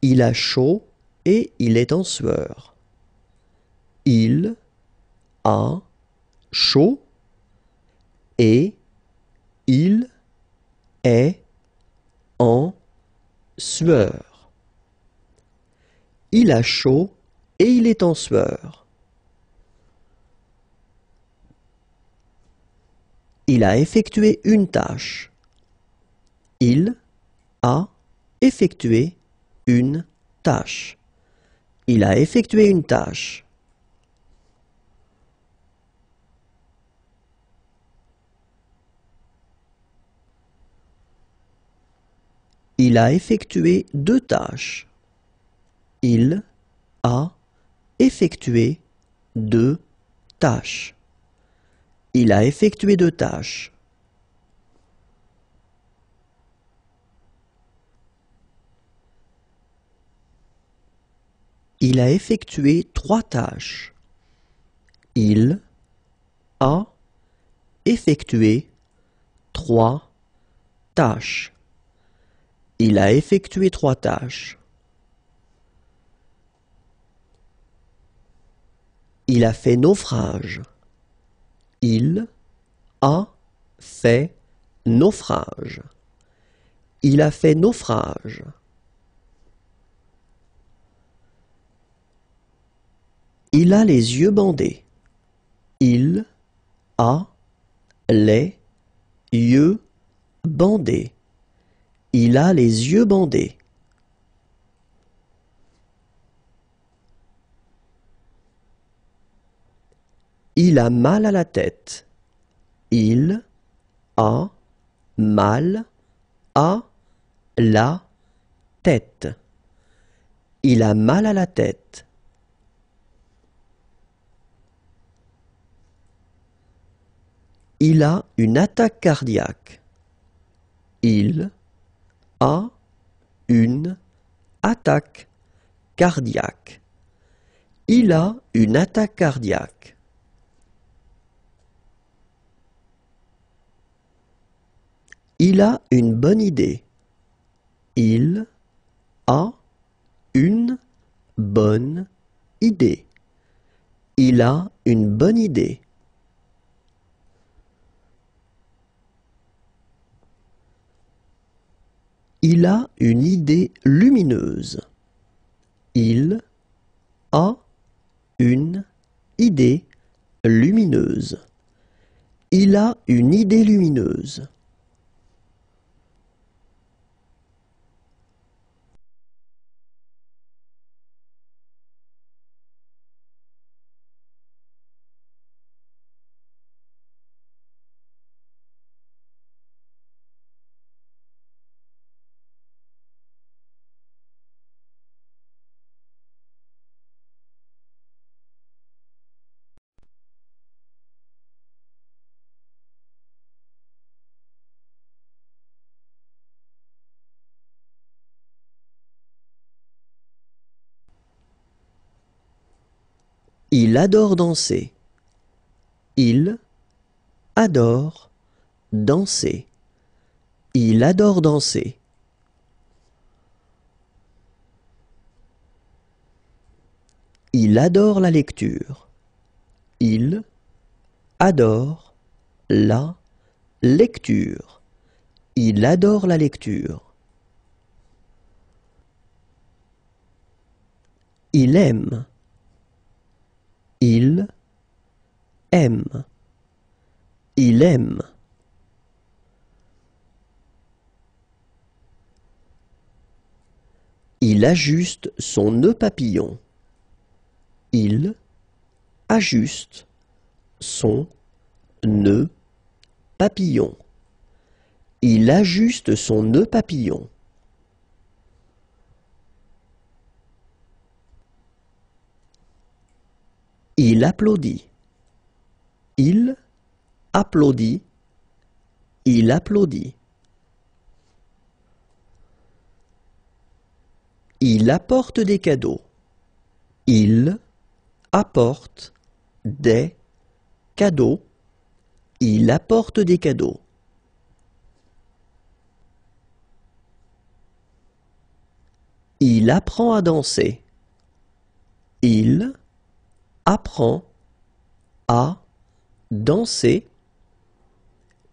Il a chaud et il est en sueur. Il a chaud et il est en sueur. Il a chaud et il est en sueur. Il a effectué une tâche. Il a effectué une tâche. Il a effectué une tâche. Il a effectué deux tâches. Il a effectué deux tâches. Il a effectué deux tâches. Il a effectué trois tâches. Il a effectué trois tâches. Il a effectué trois tâches. Il a fait naufrage. Il a fait naufrage. Il a fait naufrage. Il a les yeux bandés. Il a les yeux bandés. Il a les yeux bandés. Il a mal à la tête. Il a mal à la tête. Il a mal à la tête. Il a une attaque cardiaque. Il a une attaque cardiaque. Il a une attaque cardiaque. Il a une bonne idée. Il a une bonne idée. Il a une bonne idée. Il a une idée lumineuse. Il a une idée lumineuse. Il a une idée lumineuse. Il adore danser. Il adore danser. Il adore danser. Il adore la lecture. Il adore la lecture. Il adore la lecture. Il aime. Il aime. Il aime. Il ajuste son nœud papillon. Il ajuste son nœud papillon. Il ajuste son nœud papillon. Il applaudit. Il applaudit. Il applaudit. Il apporte des cadeaux. Il apporte des cadeaux. Il apporte des cadeaux. Il Il apprend à danser. Il apprend à danser.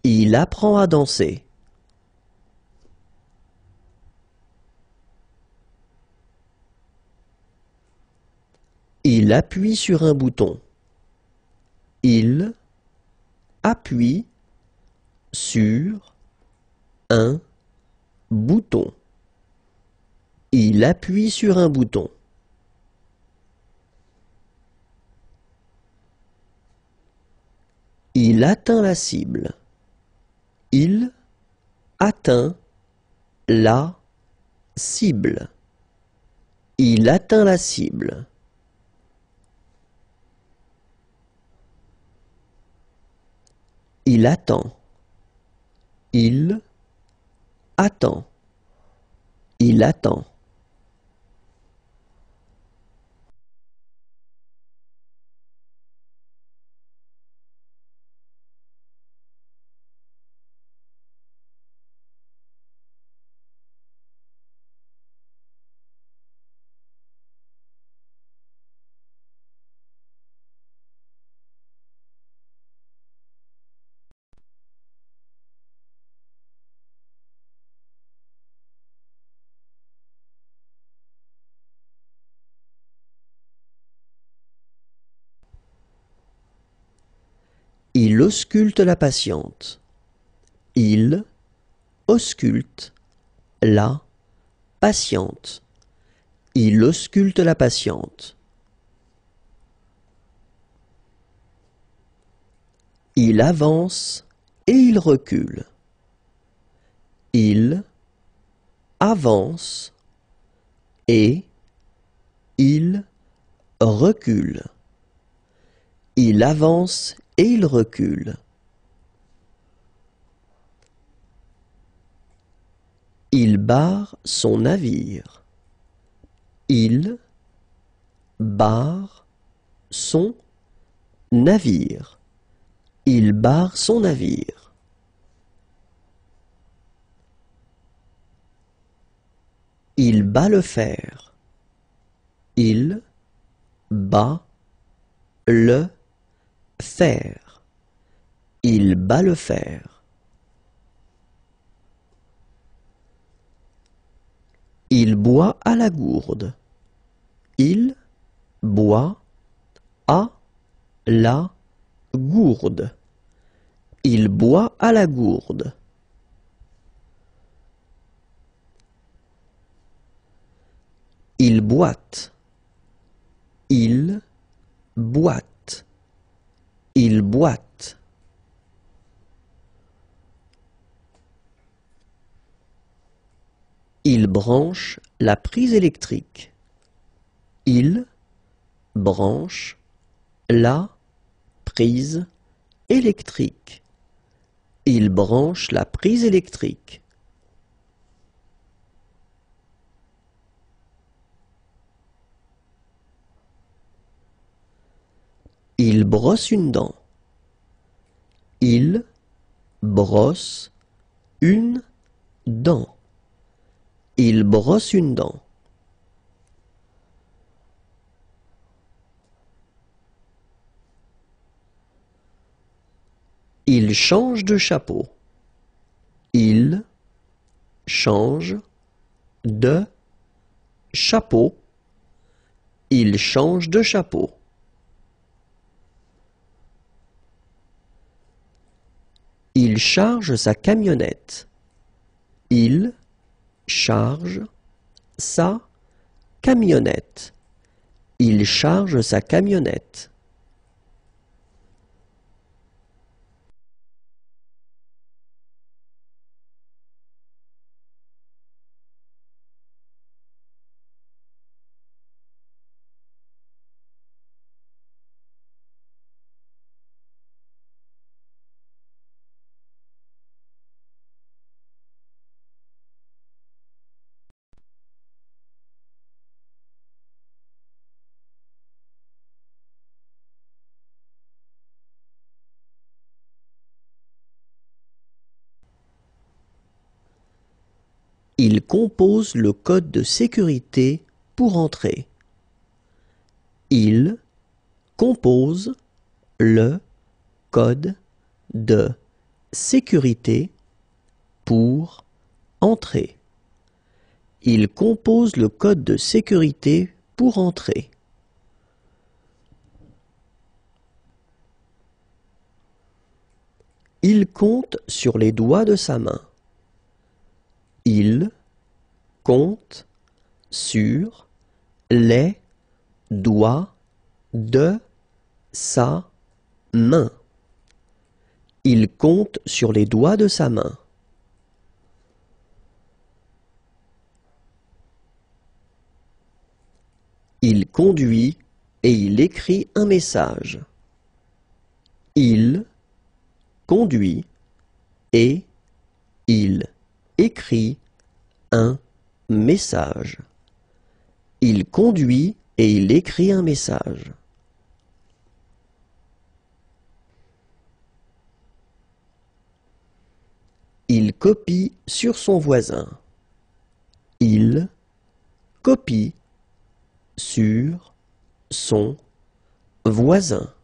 Il apprend à danser. Il appuie sur un bouton. Il appuie sur un bouton. Il appuie sur un bouton. Il atteint la cible. Il atteint la cible. Il atteint la cible. Il attend. Il attend. Il attend. Il ausculte la patiente. Il ausculte la patiente. Il ausculte la patiente. Il avance et il recule. Il avance et il recule. Il avance et il recule. Il barre son navire. Il barre son navire. Il barre son navire. Il bat le fer. Il bat le fer. Il bat le fer. Il boit à la gourde. Il boit à la gourde. Il boit à la gourde. Il boite. Il boite. Il boite. Il branche la prise électrique. Il branche la prise électrique. Il branche la prise électrique. Il brosse une dent. Il brosse une dent. Il brosse une dent. Il change de chapeau. Il change de chapeau. Il change de chapeau. Il charge sa camionnette. Il charge sa camionnette. Il charge sa camionnette. Il compose le code de sécurité pour entrer. Il compose le code de sécurité pour entrer. Il compose le code de sécurité pour entrer. Il compte sur les doigts de sa main. Il compte sur les doigts de sa main. Il compte sur les doigts de sa main. Il conduit et il écrit un message. Il conduit et il écrit un message. Il conduit et il écrit un message. Il copie sur son voisin. Il copie sur son voisin.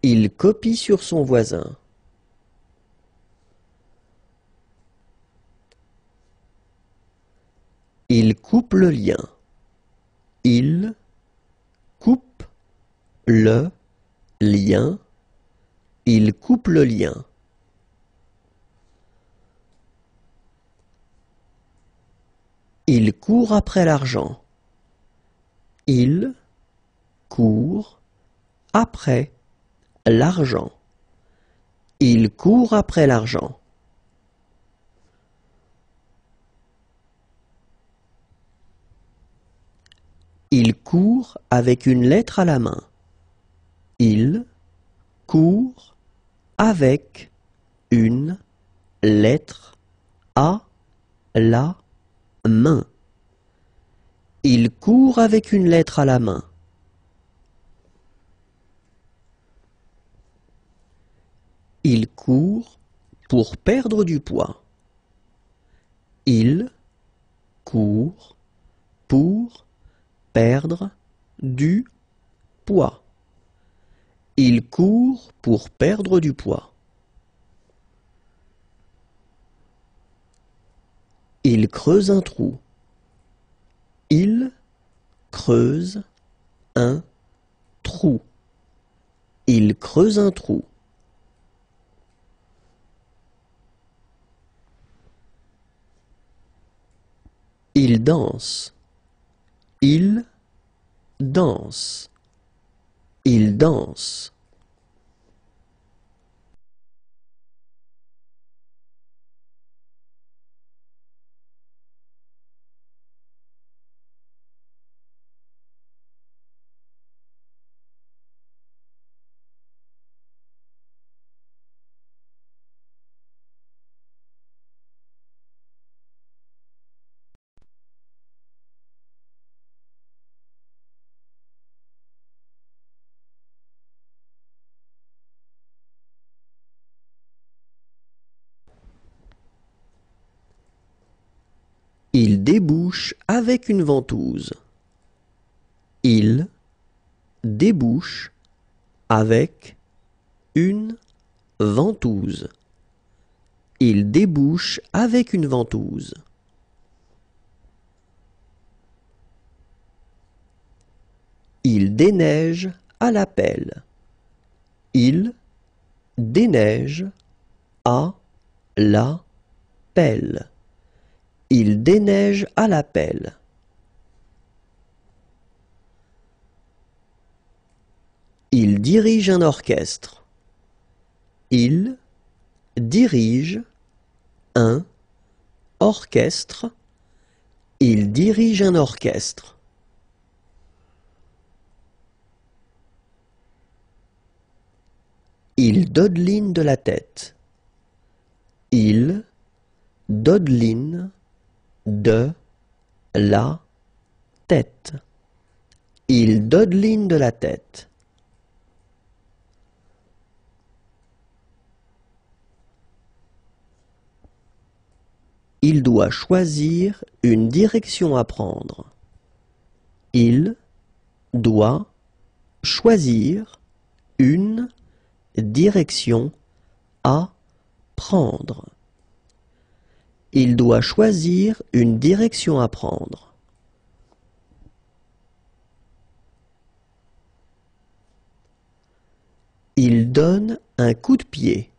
Il copie sur son voisin. Il coupe le lien. Il coupe le lien. Il coupe le lien. Il court après l'argent. Il court après l'argent. Il court après l'argent. Il court avec une lettre à la main. Il court avec une lettre à la main. Il court avec une lettre à la main. Il court pour perdre du poids. Il court pour perdre du poids. Il court pour perdre du poids. Il creuse un trou. Il creuse un trou. Il creuse un trou. Il danse. Il danse. Il danse. Il débouche avec une ventouse. Il débouche avec une ventouse. Il débouche avec une ventouse. Il déneige à la pelle. Il déneige à la pelle. Il déneige à la pelle. Il dirige un orchestre. Il dirige un orchestre. Il dirige un orchestre. Il dodeline de la tête. Il dodeline de la tête. Il dodeline de la tête. Il doit choisir une direction à prendre. Il doit choisir une direction à prendre. Il doit choisir une direction à prendre. Il donne un coup de pied.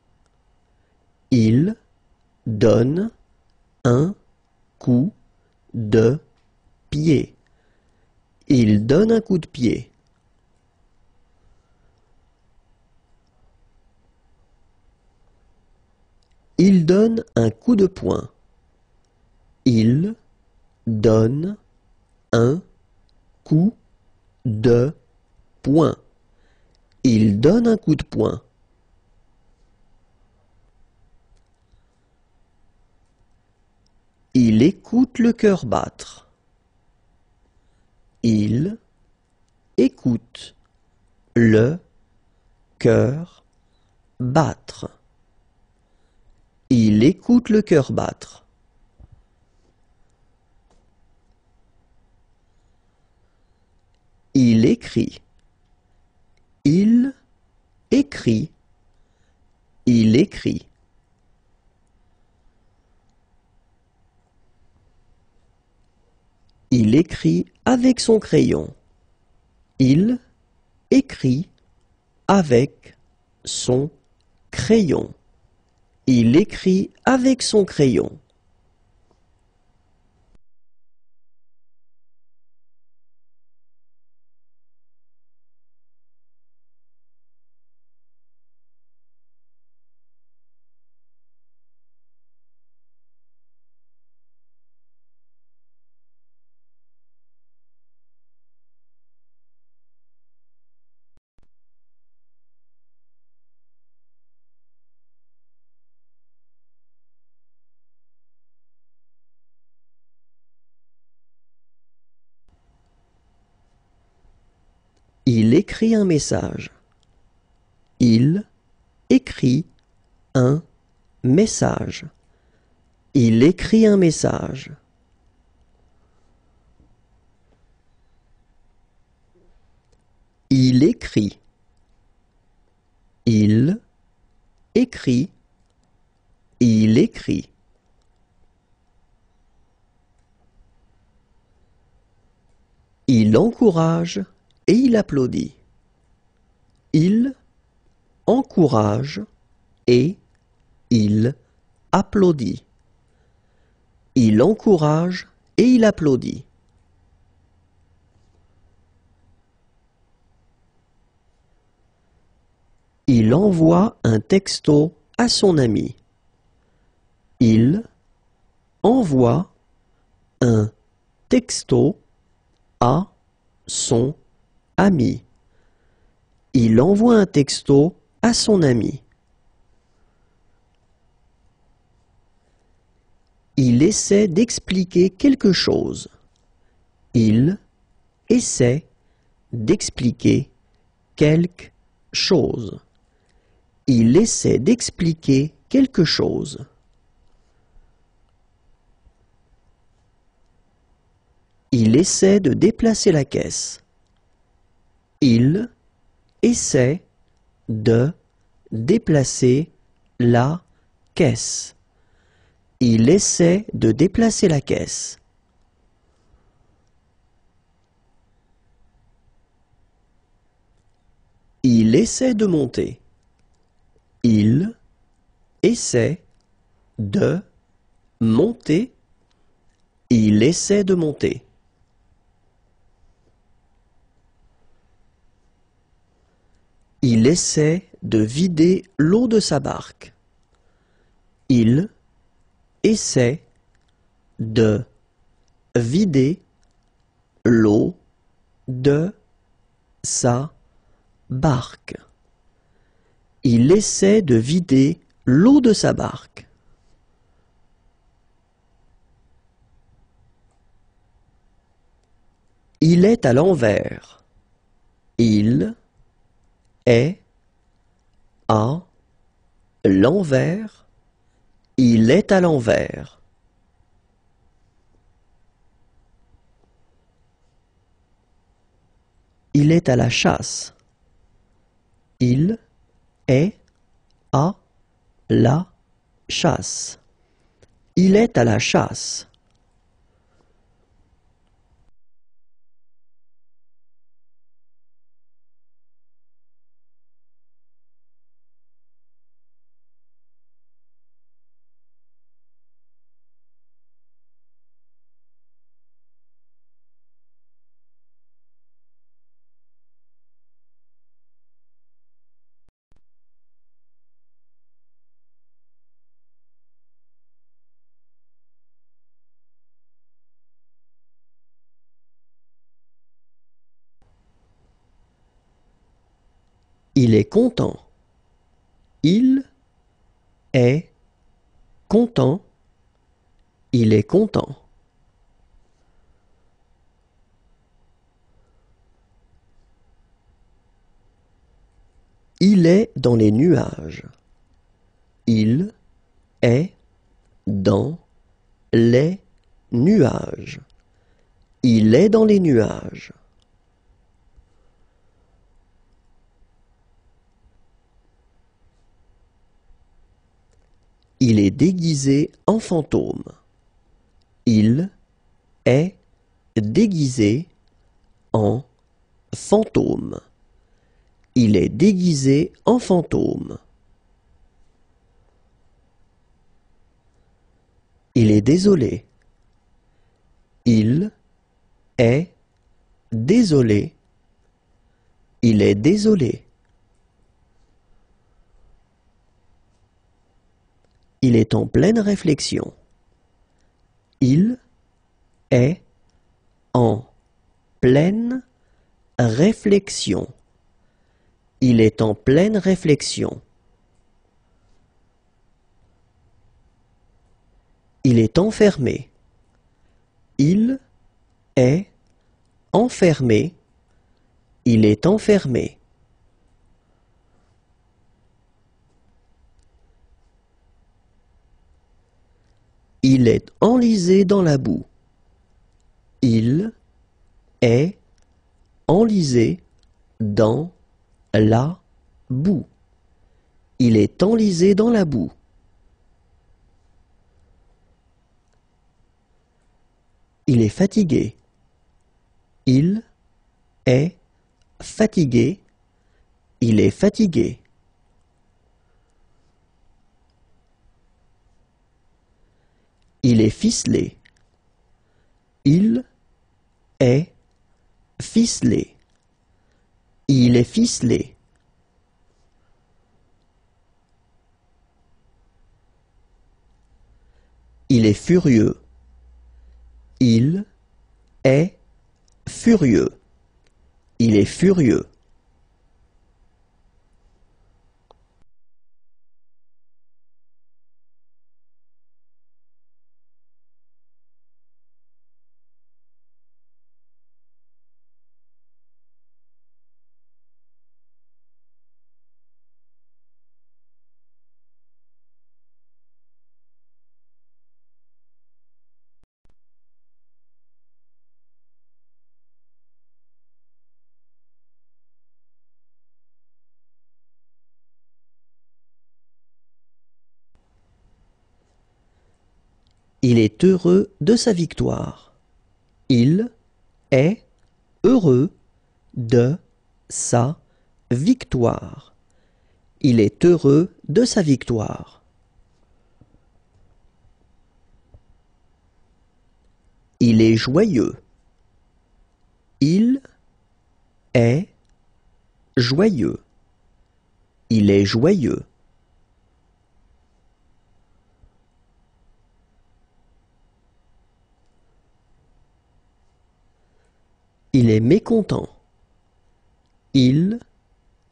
Il donne un coup de pied. Il donne un coup de pied. Il donne un coup de poing. Il donne un coup de poing. Il donne un coup de poing. Il écoute le cœur battre. Il écoute le cœur battre. Il écoute le cœur battre. Il écrit. Il écrit. Il écrit. Il écrit avec son crayon. Il écrit avec son crayon. Il écrit avec son crayon. Il écrit un message. Il écrit un message. Il écrit un message. Il écrit. Il écrit. Il écrit. Il encourage et il applaudit. Il encourage et il applaudit. Il encourage et il applaudit. Il envoie un texto à son ami. Il envoie un texto à son ami. Il envoie un texto à son ami. Il essaie d'expliquer quelque chose. Il essaie d'expliquer quelque chose. Il essaie d'expliquer quelque chose. Il essaie de déplacer la caisse. Il essaie de déplacer la caisse. Il essaie de déplacer la caisse. Il essaie de monter. Il essaie de monter. Il essaie de monter. Il essaie de vider l'eau de sa barque. Il essaie de vider l'eau de sa barque. Il essaie de vider l'eau de sa barque. Il est à l'envers. Il est à l'envers. Il est à l'envers. Il est à la chasse. Il est à la chasse. Il est à la chasse. Il est content. Il est content. Il est content. Il est dans les nuages. Il est dans les nuages. Il est dans les nuages. Il est déguisé en fantôme. Il est déguisé en fantôme. Il est déguisé en fantôme. Il est désolé. Il est désolé. Il est désolé. Il est en pleine réflexion. Il est en pleine réflexion. Il est en pleine réflexion. Il est enfermé. Il est enfermé. Il est enfermé. Il est enlisé dans la boue. Il est enlisé dans la boue. Il est enlisé dans la boue. Il est fatigué. Il est fatigué. Il est fatigué. Il est ficelé. Il est ficelé. Il est ficelé. Il est furieux. Il est furieux. Il est furieux. Il est heureux de sa victoire. Il est heureux de sa victoire. Il est heureux de sa victoire. Il est joyeux. Il est joyeux. Il est joyeux. Il est mécontent. Il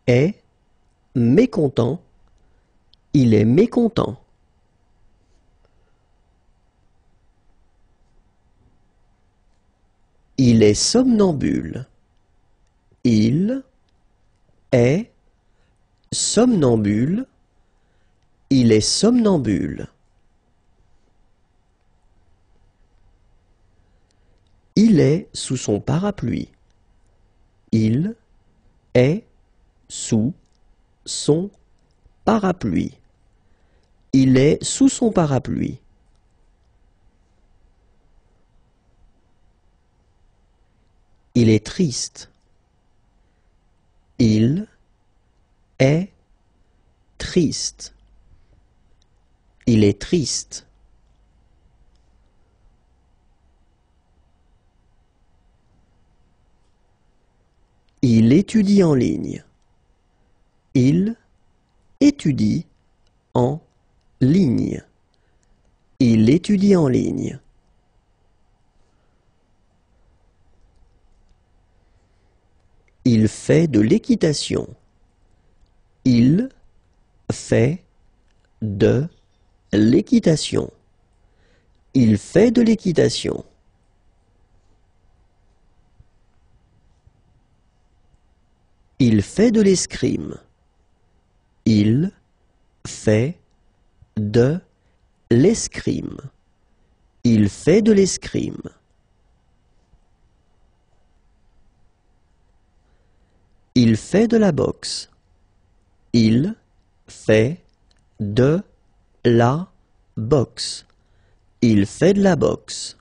est mécontent. Il est mécontent. Il est somnambule. Il est somnambule. Il est somnambule. Il est sous son parapluie. Il est sous son parapluie. Il est sous son parapluie. Il est triste. Il est triste. Il est triste. Il étudie en ligne. Il étudie en ligne. Il étudie en ligne. Il fait de l'équitation. Il fait de l'équitation. Il fait de l'équitation. Il fait de l'escrime. Il fait de l'escrime. Il fait de l'escrime. Il fait de la boxe. Il fait de la boxe. Il fait de la boxe.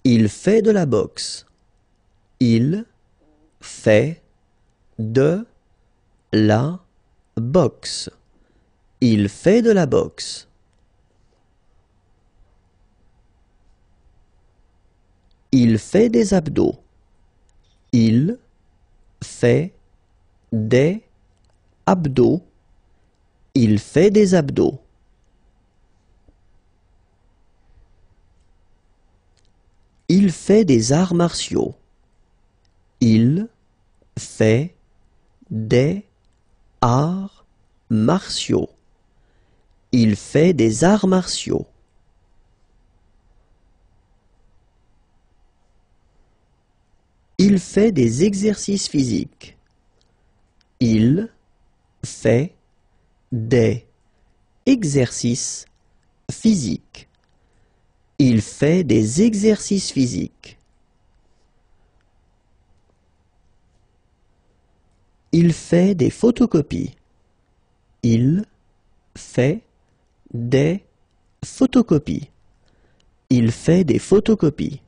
Il fait de la boxe. Il fait de la boxe. Il fait de la boxe. Il fait des abdos. Il fait des abdos. Il fait des abdos. Il fait des arts martiaux. Il fait des arts martiaux. Il fait des arts martiaux. Il fait des exercices physiques. Il fait des exercices physiques. Il fait des exercices physiques. Il fait des photocopies. Il fait des photocopies. Il fait des photocopies.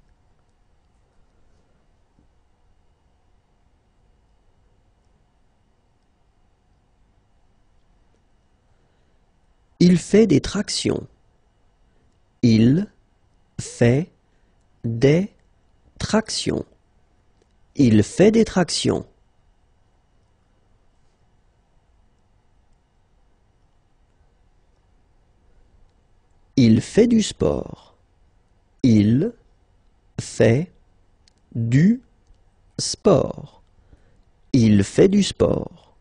Il fait des tractions. Il fait des tractions. Il fait des tractions. Il fait du sport. Il fait du sport. Il fait du sport.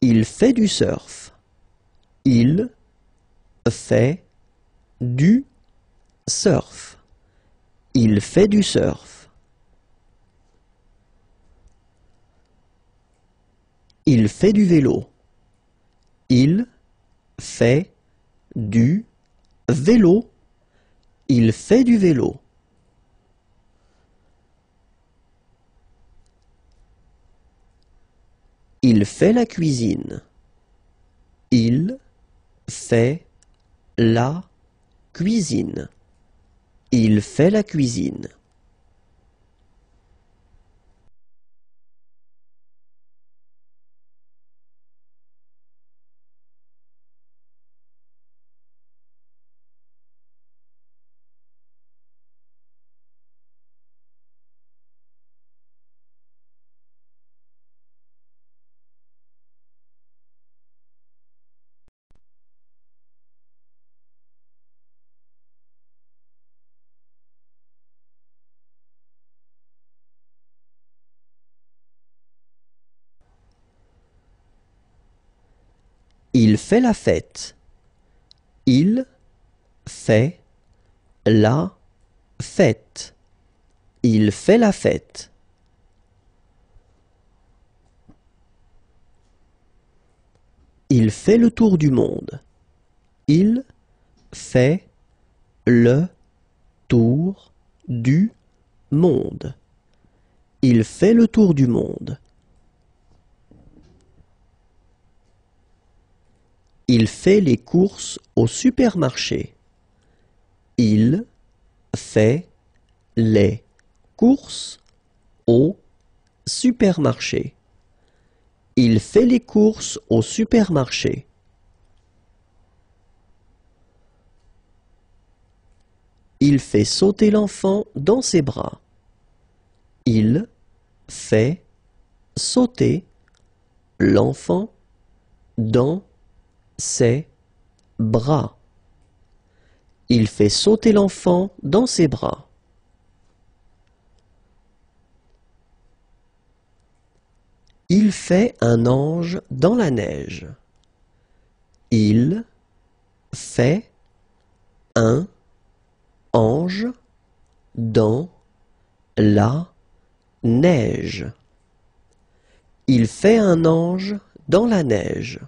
Il fait du surf. Il fait du surf. Il fait du surf. Il fait du vélo. Il fait du vélo. Il fait du vélo. Il fait la cuisine. Il fait la cuisine. Il fait la cuisine. Il fait la fête. Il fait la fête. Il fait la fête. Il fait le tour du monde. Il fait le tour du monde. Il fait le tour du monde. Il fait les courses au supermarché. Il fait les courses au supermarché. Il fait les courses au supermarché. Il fait sauter l'enfant dans ses bras. Il fait sauter l'enfant dans ses bras. Il fait sauter l'enfant dans ses bras. Il fait un ange dans la neige. Il fait un ange dans la neige. Il fait un ange dans la neige.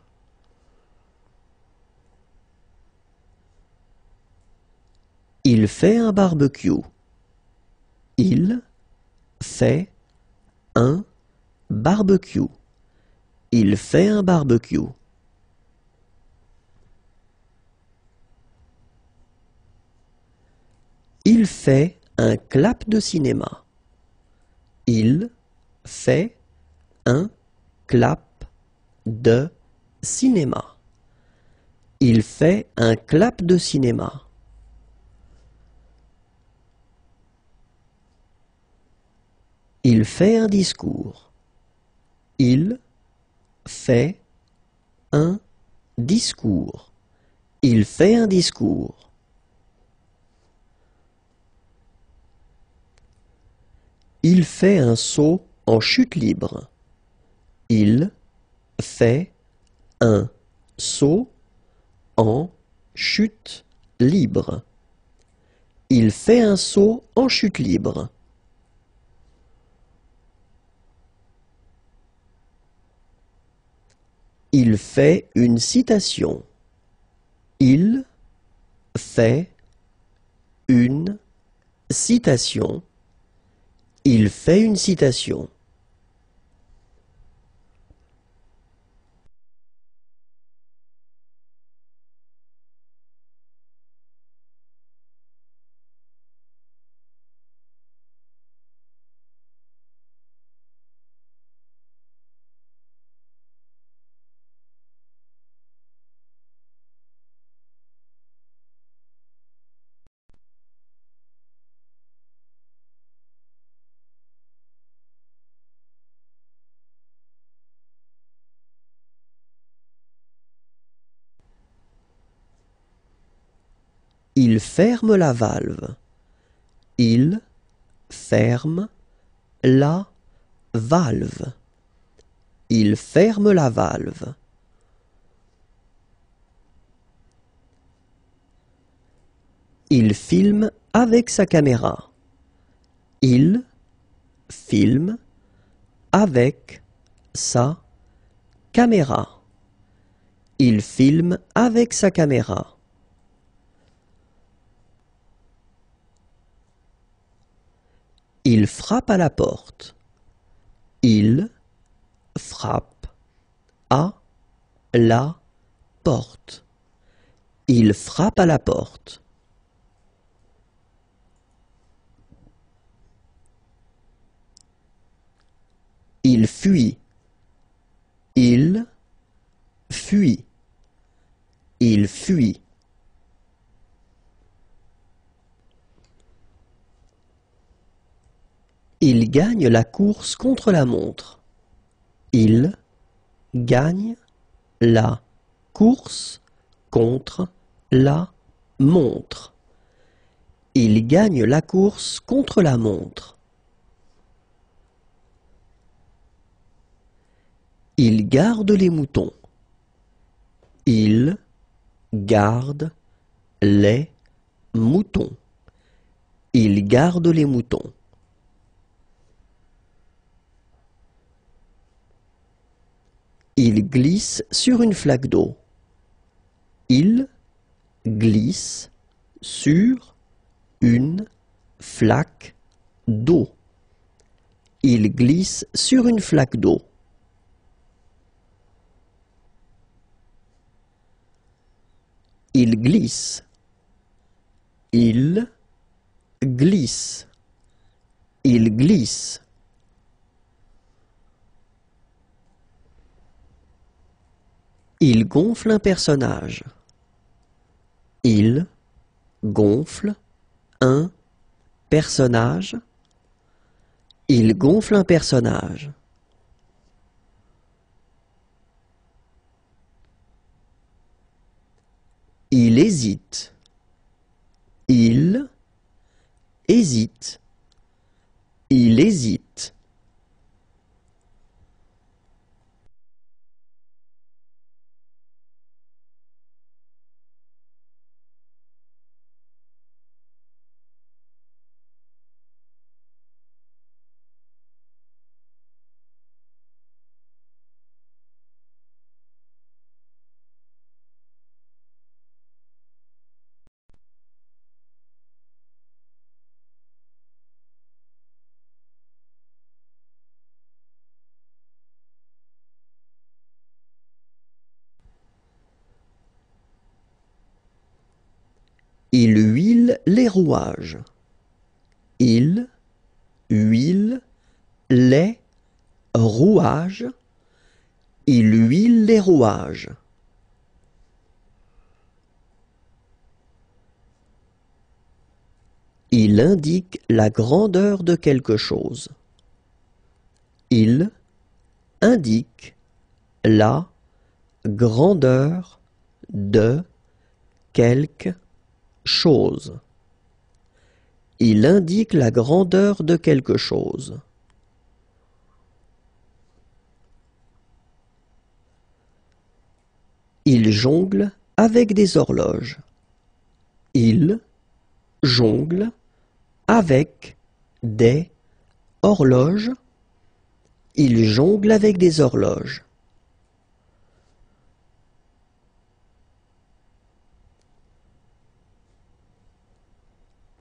Il fait un barbecue. Il fait un barbecue. Il fait un barbecue. Il fait un clap de cinéma. Il fait un clap de cinéma. Il fait un clap de cinéma. Il fait un discours. Il fait un discours. Il fait un discours. Il fait un saut en chute libre. Il fait un saut en chute libre. Il fait un saut en chute libre. Il fait une citation. Il fait une citation. Il fait une citation. Il ferme la valve. Il ferme la valve. Il ferme la valve. Il filme avec sa caméra. Il filme avec sa caméra. Il filme avec sa caméra. Il frappe à la porte. Il frappe à la porte. Il frappe à la porte. Il fuit. Il fuit. Il fuit. Il gagne la course contre la montre. Il gagne la course contre la montre. Il gagne la course contre la montre. Il garde les moutons. Il garde les moutons. Il garde les moutons. Il glisse sur une flaque d'eau. Il glisse sur une flaque d'eau. Il glisse sur une flaque d'eau. Il glisse. Il glisse. Il glisse. Il gonfle un personnage. Il gonfle un personnage. Il gonfle un personnage. Il hésite. Il hésite. Il hésite. Il huile les rouages. Il huile les rouages. Il huile les rouages. Il indique la grandeur de quelque chose. Il indique la grandeur de quelque chose. Il indique la grandeur de quelque chose. Il jongle avec des horloges. Il jongle avec des horloges. Il jongle avec des horloges.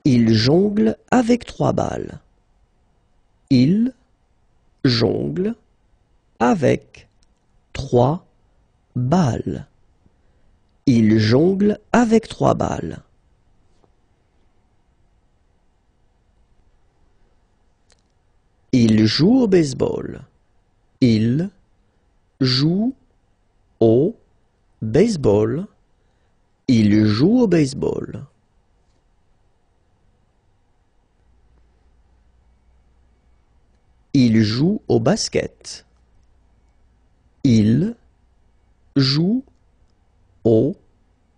Il jongle avec 3 balles. Il jongle avec 3 balles. Il jongle avec 3 balles. Il joue au baseball. Il joue au baseball. Il joue au baseball. Il joue au basket. Il joue au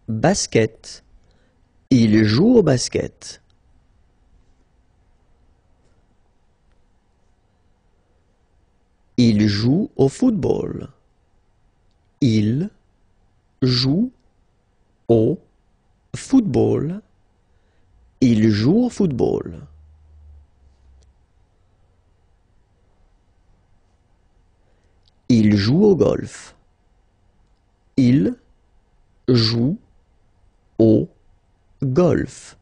basket. Il joue au basket. Il joue au football. Il joue au football. Il joue au football. Il joue au golf. Il joue au golf.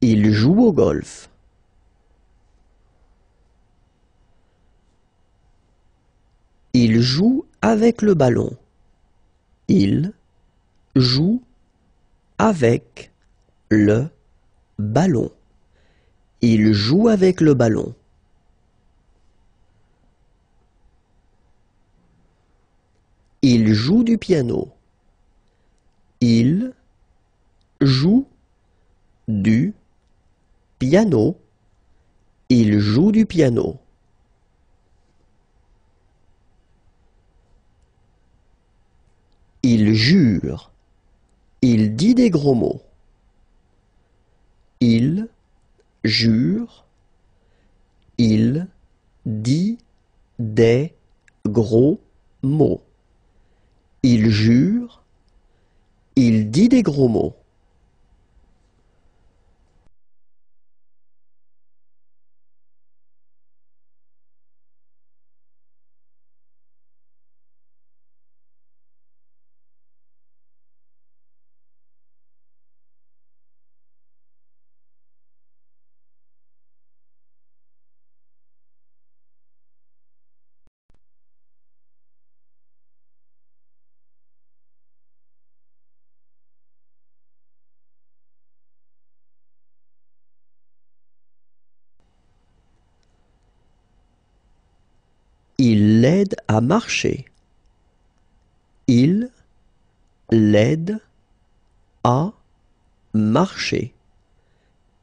Il joue au golf. Il joue avec le ballon. Il joue avec le ballon. Il joue avec le ballon. Il joue du piano. Il joue du piano. Il joue du piano. Il jure. Il dit des gros mots. Il jure. Il dit des gros mots. Il jure. dit des gros mots. Il l'aide à marcher. Il l'aide à marcher.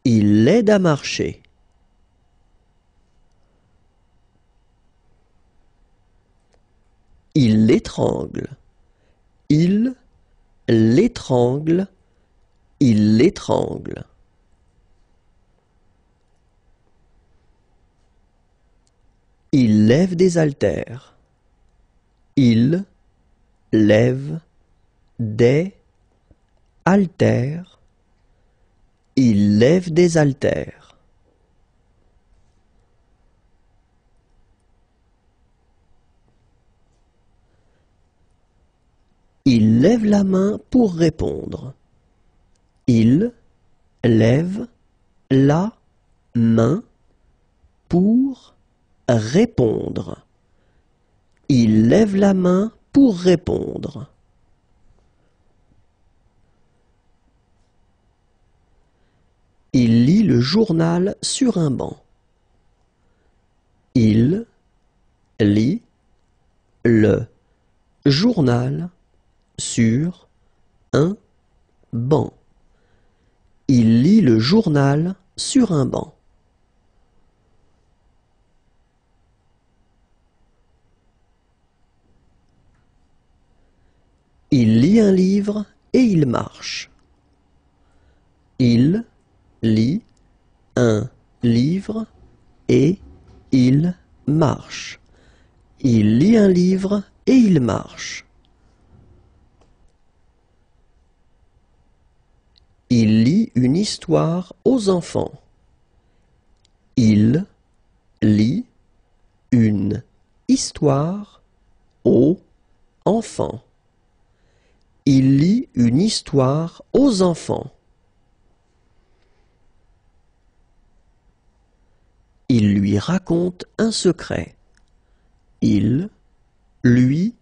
Il l'aide à marcher. Il l'étrangle. Il l'étrangle. Il l'étrangle. Il lève des haltères. Il lève des haltères. Il lève des haltères. Il lève la main pour répondre. Il lève la main pour répondre. Il lève la main pour répondre. Il lit le journal sur un banc. Il lit le journal sur un banc. Il lit le journal sur un banc. Il lit un livre et il marche. Il lit un livre et il marche. Il lit un livre et il marche. Il lit une histoire aux enfants. Il lit une histoire aux enfants. Il lit une histoire aux enfants. Il lui raconte un secret. Il lui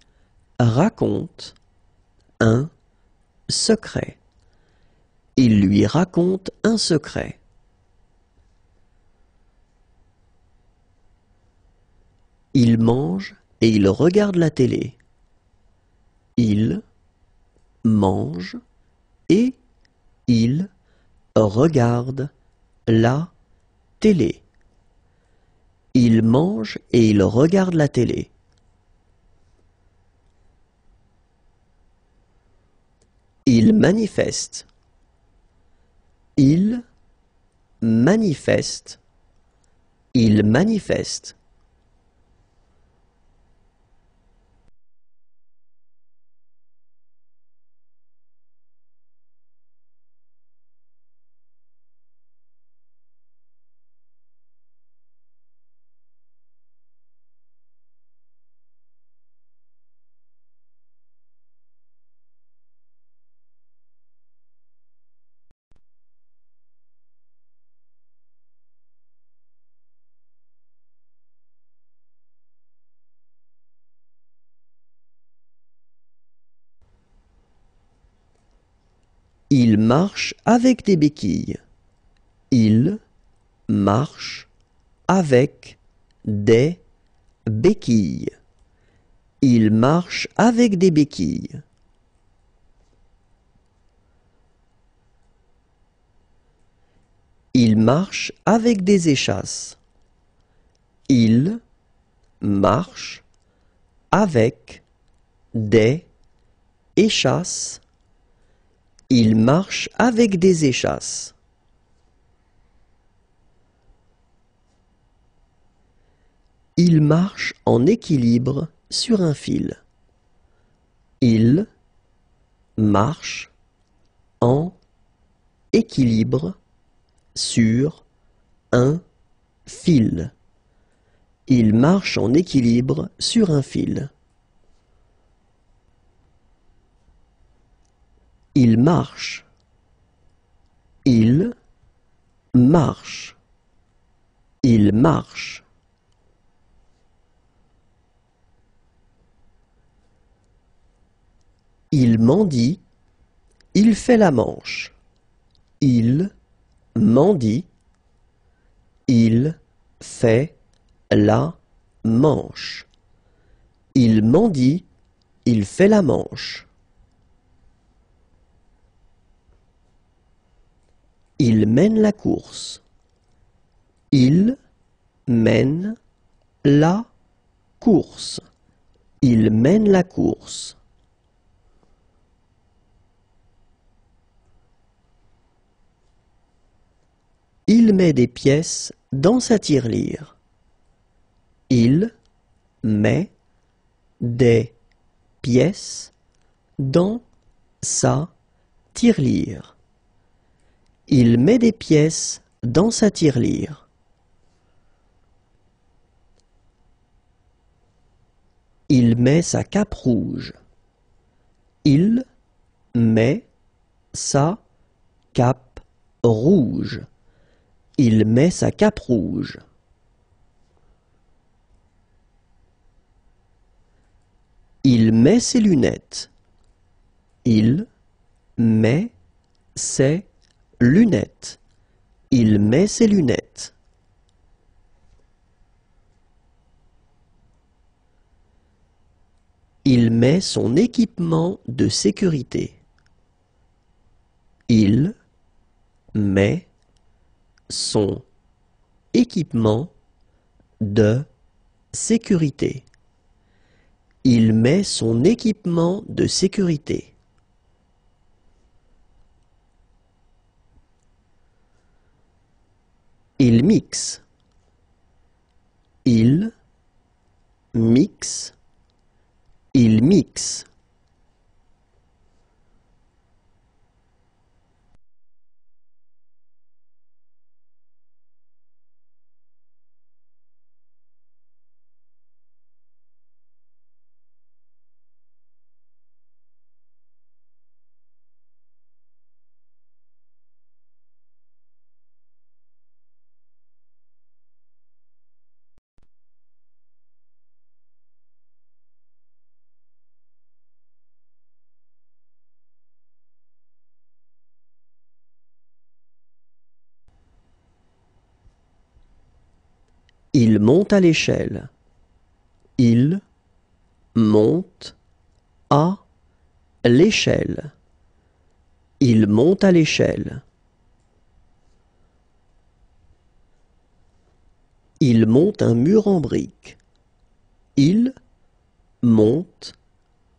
raconte un secret. Il lui raconte un secret. Il mange et il regarde la télé. Il mange et il regarde la télé. Il mange et il regarde la télé. Il manifeste. Il manifeste. Il manifeste. Il marche avec des béquilles. Il marche avec des béquilles. Il marche avec des béquilles. Il marche avec des échasses. Il marche avec des échasses. Il marche avec des échasses. Il marche en équilibre sur un fil. Il marche en équilibre sur un fil. Il marche en équilibre sur un fil. Il marche. Il marche. Il marche. Il mendie. Il fait la manche. Il mendie. Il fait la manche. Il mendie. Il fait la manche. Il mène la course. Il mène la course. Il mène la course. Il met des pièces dans sa tirelire. Il met des pièces dans sa tirelire. Il met des pièces dans sa tirelire. Il met sa cape rouge. Il met sa cape rouge. Il met sa cape rouge. Il met ses lunettes. Il met ses lunettes. Il met ses lunettes. Il met son équipement de sécurité. Il met son équipement de sécurité. Il met son équipement de sécurité. Il mixe. Il mixe. Il mixe. Il monte à l'échelle. Il monte à l'échelle. Il monte à l'échelle. Il monte un mur en briques. Il monte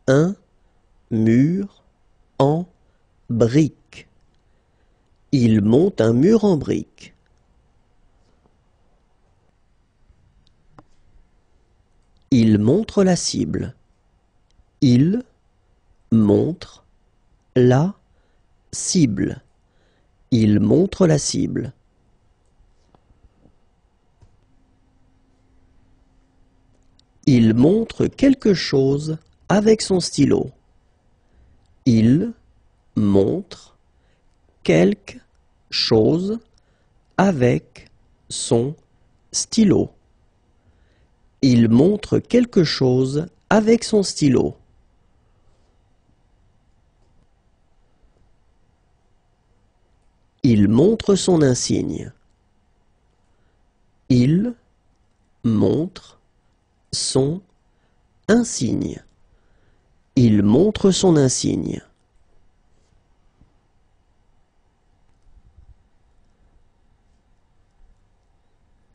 un mur en briques. Il monte un mur en briques. Il montre la cible. Il montre la cible. Il montre la cible. Il montre quelque chose avec son stylo. Il montre quelque chose avec son stylo. Il montre quelque chose avec son stylo. Il montre son insigne. Il montre son insigne. Il montre son insigne.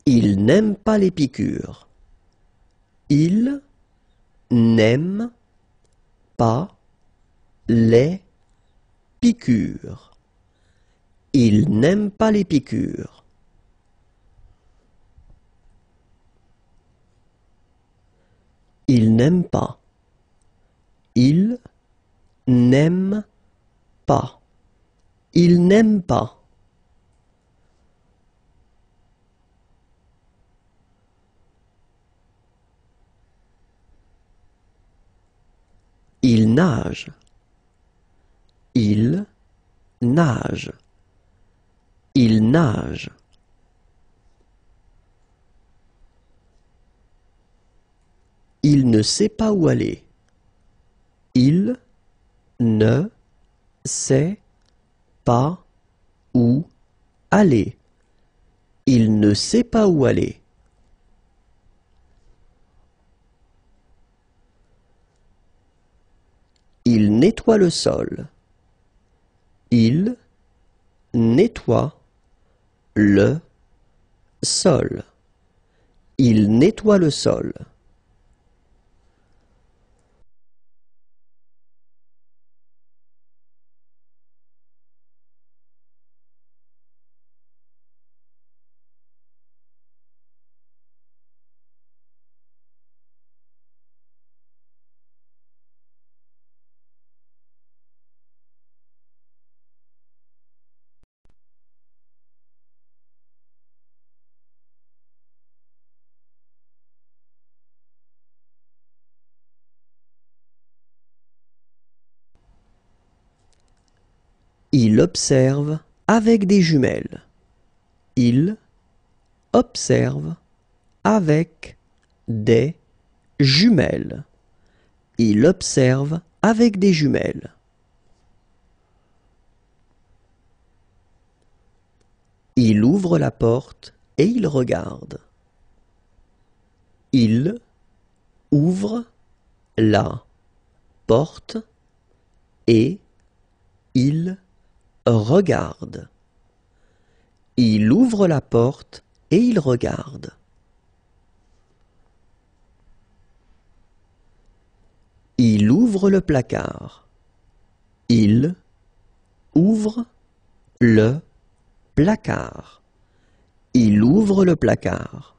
Il n'aime pas les piqûres. Il n'aime pas les piqûres. Il n'aime pas les piqûres. Il n'aime pas. Il n'aime pas. Il n'aime pas. Il nage. Il nage. Il nage. Il ne sait pas où aller. Il ne sait pas où aller. Il ne sait pas où aller. Il nettoie le sol. Il nettoie le sol. Il nettoie le sol. Il observe avec des jumelles. Il observe avec des jumelles. Il observe avec des jumelles. Il ouvre la porte et il regarde. Il ouvre la porte et il regarde. Il ouvre la porte et il regarde. Il ouvre le placard. Il ouvre le placard. Il ouvre le placard.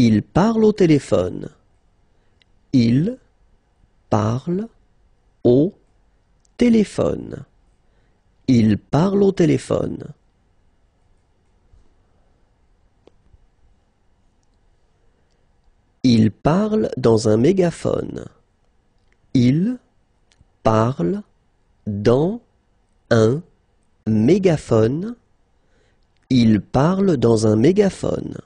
Il parle au téléphone. Il parle au téléphone. Il parle au téléphone. Il parle dans un mégaphone. Il parle dans un mégaphone. Il parle dans un mégaphone.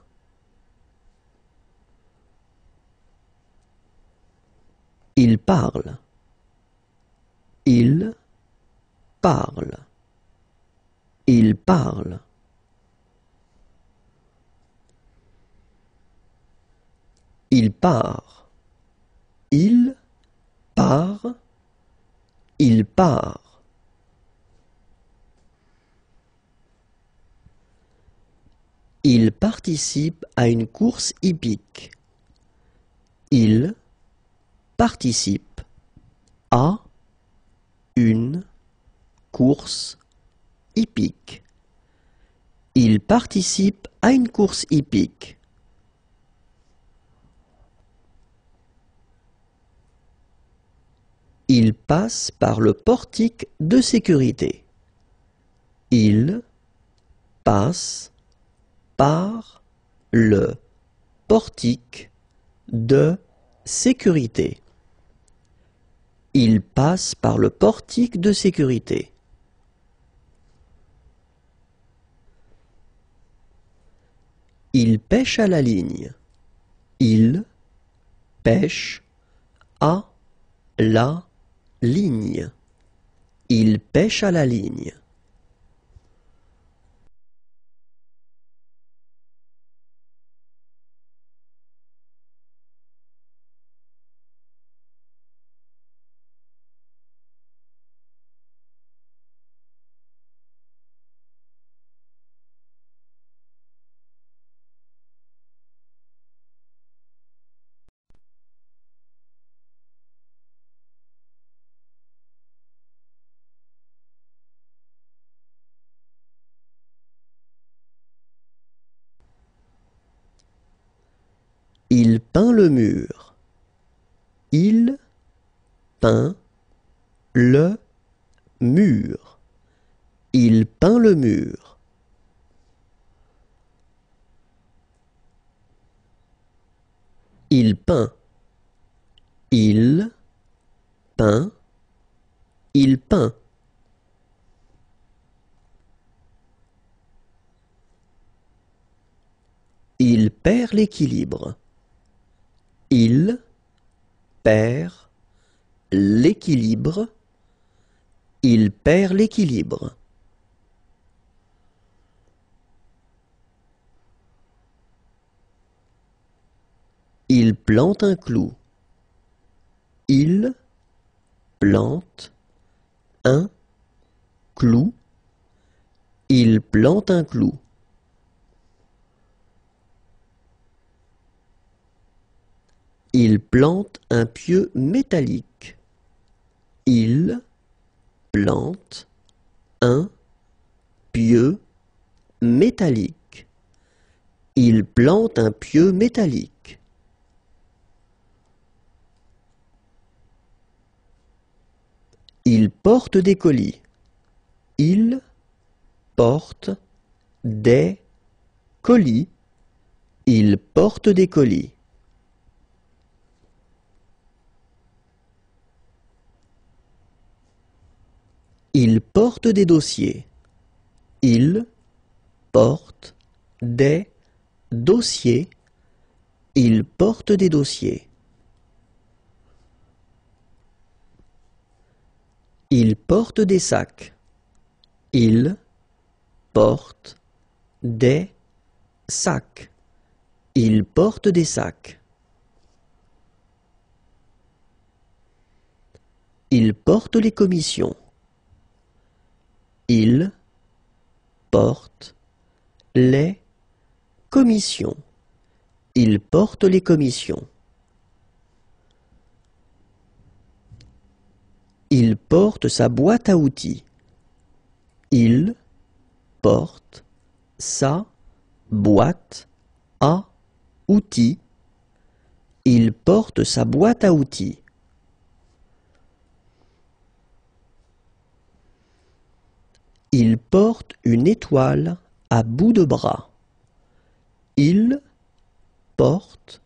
Il parle. Il parle. Il parle. Il part. Il part. Il part. Il participe à une course hippique. Il participe à une course hippique. Il participe à une course hippique. Il passe par le portique de sécurité. Il passe par le portique de sécurité. Il passe par le portique de sécurité. Il pêche à la ligne. Il pêche à la ligne. Il pêche à la ligne. Il peint le mur. Il peint le mur. Il peint le mur. Il peint. Il peint. Il peint. Il perd l'équilibre. Il perd l'équilibre. Il perd l'équilibre. Il plante un clou. Il plante un clou. Il plante un clou. Il plante un pieu métallique. Il plante un pieu métallique. Il plante un pieu métallique. Il porte des colis. Il porte des colis. Il porte des colis. Il porte des dossiers. Il porte des dossiers. Il porte des dossiers. Il porte des sacs. Il porte des sacs. Il porte des sacs. Il porte les commissions. Il porte les commissions. Il porte les commissions. Il porte sa boîte à outils. Il porte sa boîte à outils. Il porte sa boîte à outils. Il porte une étoile à bout de bras. Il porte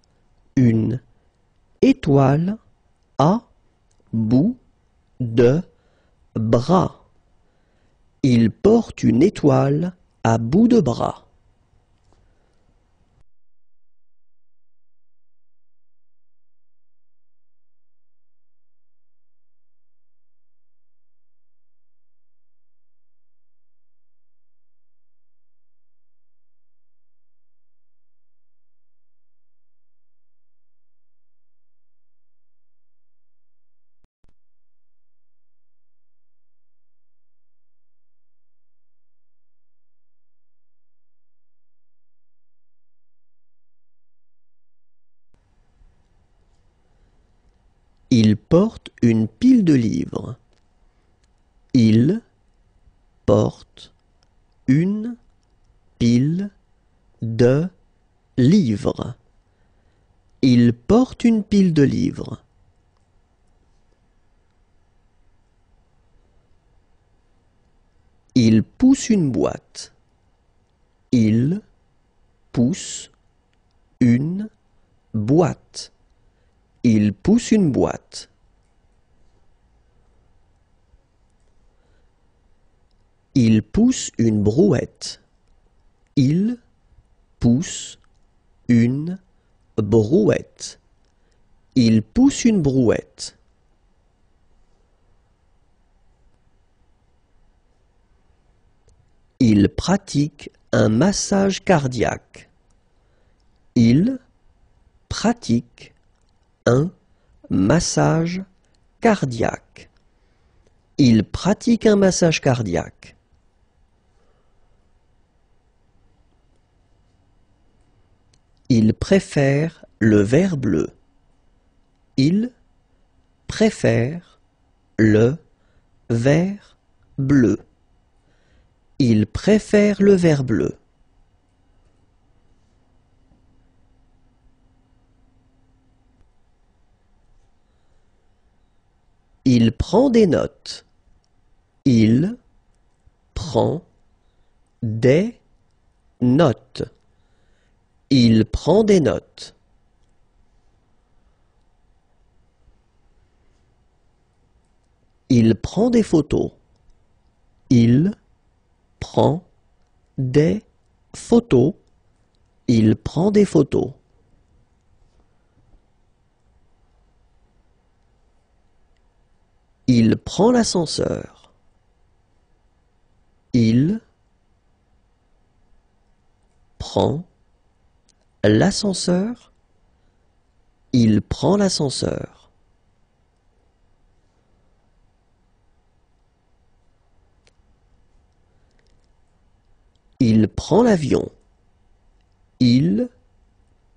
une étoile à bout de bras. Il porte une étoile à bout de bras. Il porte une pile de livres. Il porte une pile de livres. Il porte une pile de livres. Il pousse une boîte. Il pousse une boîte. Il pousse une boîte. Il pousse une brouette. Il pousse une brouette. Il pousse une brouette. Il pratique un massage cardiaque. Il pratique un massage cardiaque. Il pratique un massage cardiaque. Il préfère le vert bleu. Il préfère le vert bleu. Il préfère le vert bleu. Il prend des notes. Il prend des notes. Il prend des notes. Il prend des photos. Il prend des photos. Il prend des photos. Il prend l'ascenseur. Il prend l'ascenseur. Il prend l'ascenseur. Il prend l'avion. Il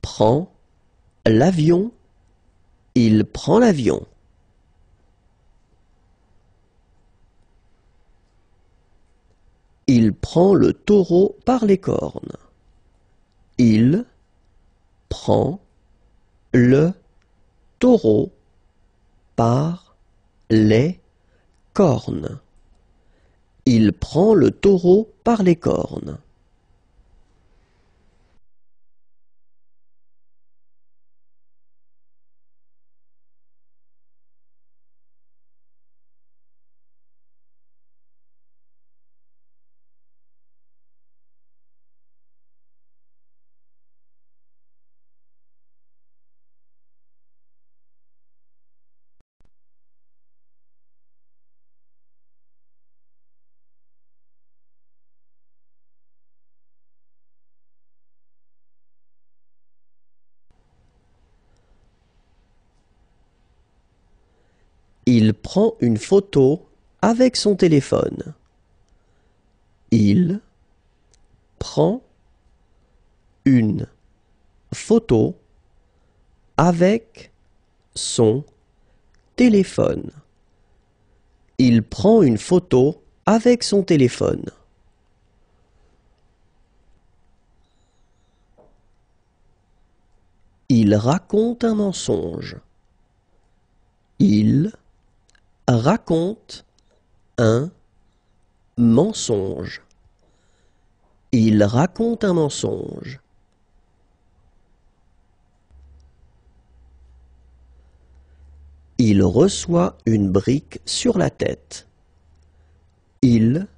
prend l'avion. Il prend l'avion. Il prend le taureau par les cornes. Il prend le taureau par les cornes. Il prend le taureau par les cornes. Il prend une photo avec son téléphone. Il prend une photo avec son téléphone. Il prend une photo avec son téléphone. Il raconte un mensonge. Il raconte un mensonge. Il raconte un mensonge. Il reçoit une brique sur la tête. Il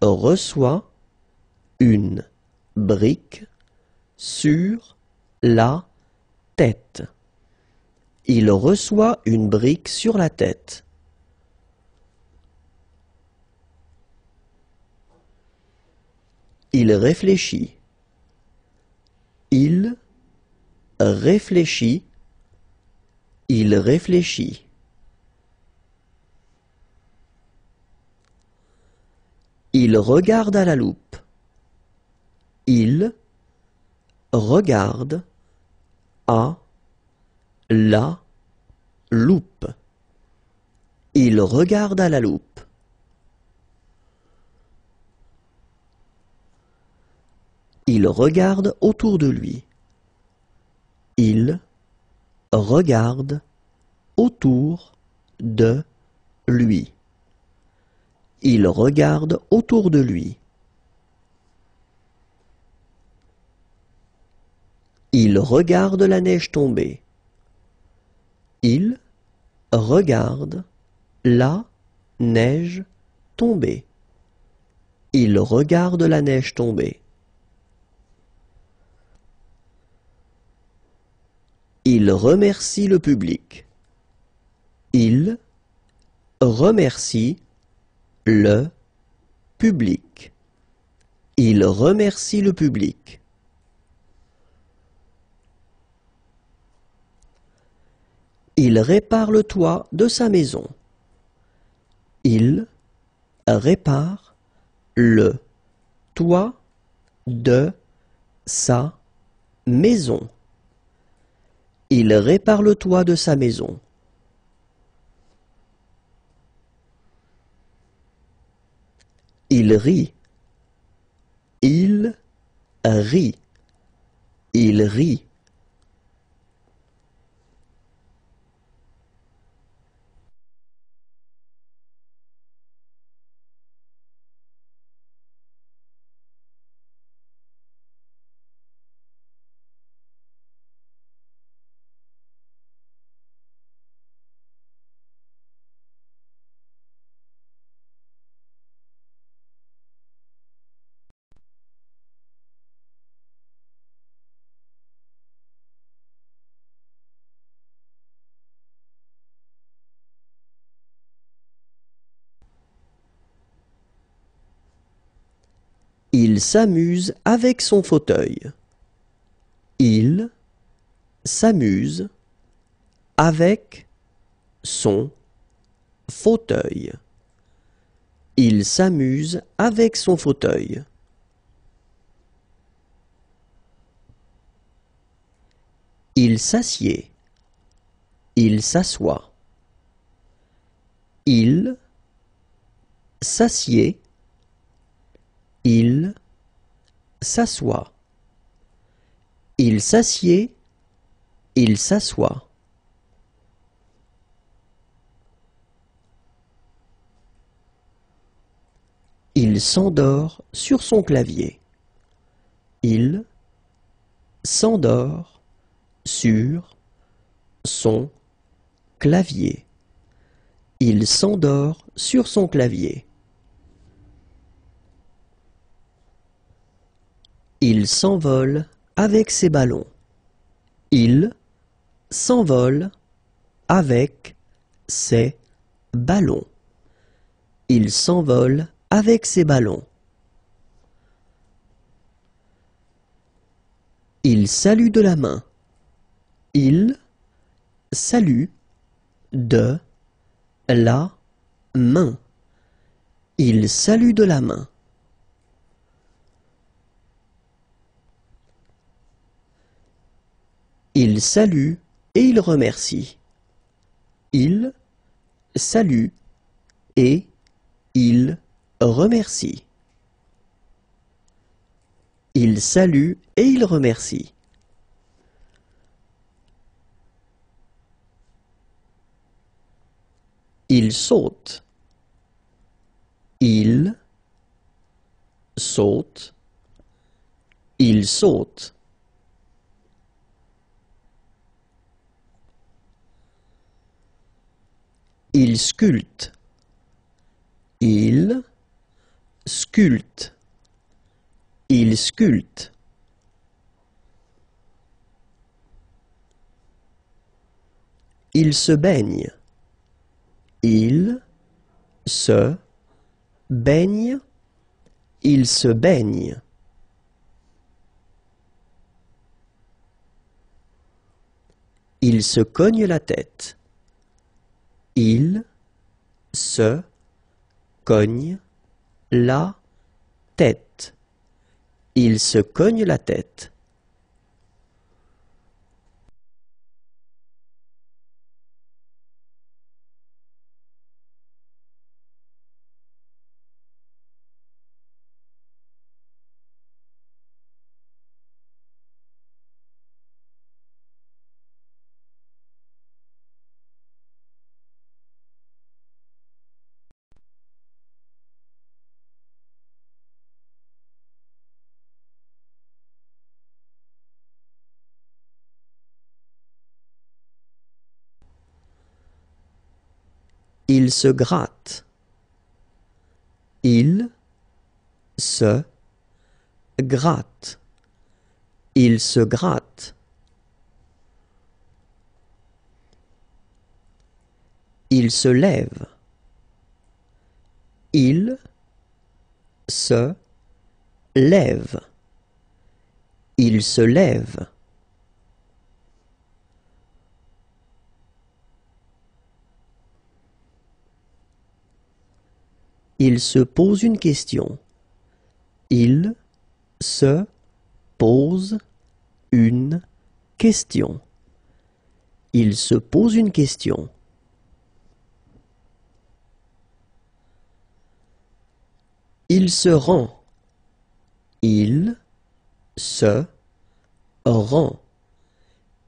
reçoit une brique sur la tête. Il reçoit une brique sur la tête. Il réfléchit. Il réfléchit. Il réfléchit. Il regarde à la loupe. Il regarde à la loupe. Il regarde à la loupe. Il regarde autour de lui. Il regarde autour de lui. Il regarde autour de lui. Il regarde la neige tomber. Il regarde la neige tomber. Il regarde la neige tomber. Il remercie le public. Il remercie le public. Il remercie le public. Il répare le toit de sa maison. Il répare le toit de sa maison. Il répare le toit de sa maison. Il rit. Il rit. Il rit. Il s'amuse avec son fauteuil. Il s'amuse avec son fauteuil. Il s'amuse avec son fauteuil. Il s'assied. Il s'assoit. Il s'assied. Il s'assoit. Il s'assied. Il s'assoit. Il s'endort sur son clavier. Il s'endort sur son clavier. Il s'endort sur son clavier. Il s'envole avec ses ballons. Il s'envole avec ses ballons. Il s'envole avec ses ballons. Il salue de la main. Il salue de la main. Il salue de la main. Il salue et il remercie. Il salue et il remercie. Il salue et il remercie. Il saute. Il saute. Il saute. Il sculpte. Il sculpte. Il sculpte. Il se baigne. Il se baigne. Il se baigne. Il se cogne la tête. Il se cogne la tête. Il se cogne la tête. Il se gratte. Il se gratte. Il se gratte. Il se lève. Il se lève. Il se lève. Il se pose une question. Il se pose une question. Il se pose une question. Il se rend. Il se rend.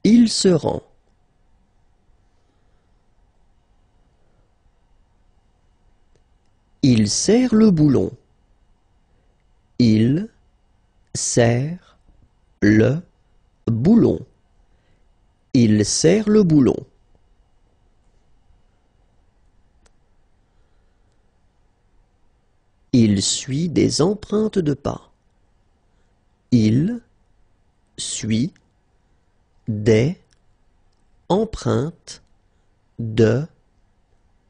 Il se rend. Il serre le boulon. Il serre le boulon. Il serre le boulon. Il suit des empreintes de pas. Il suit des empreintes de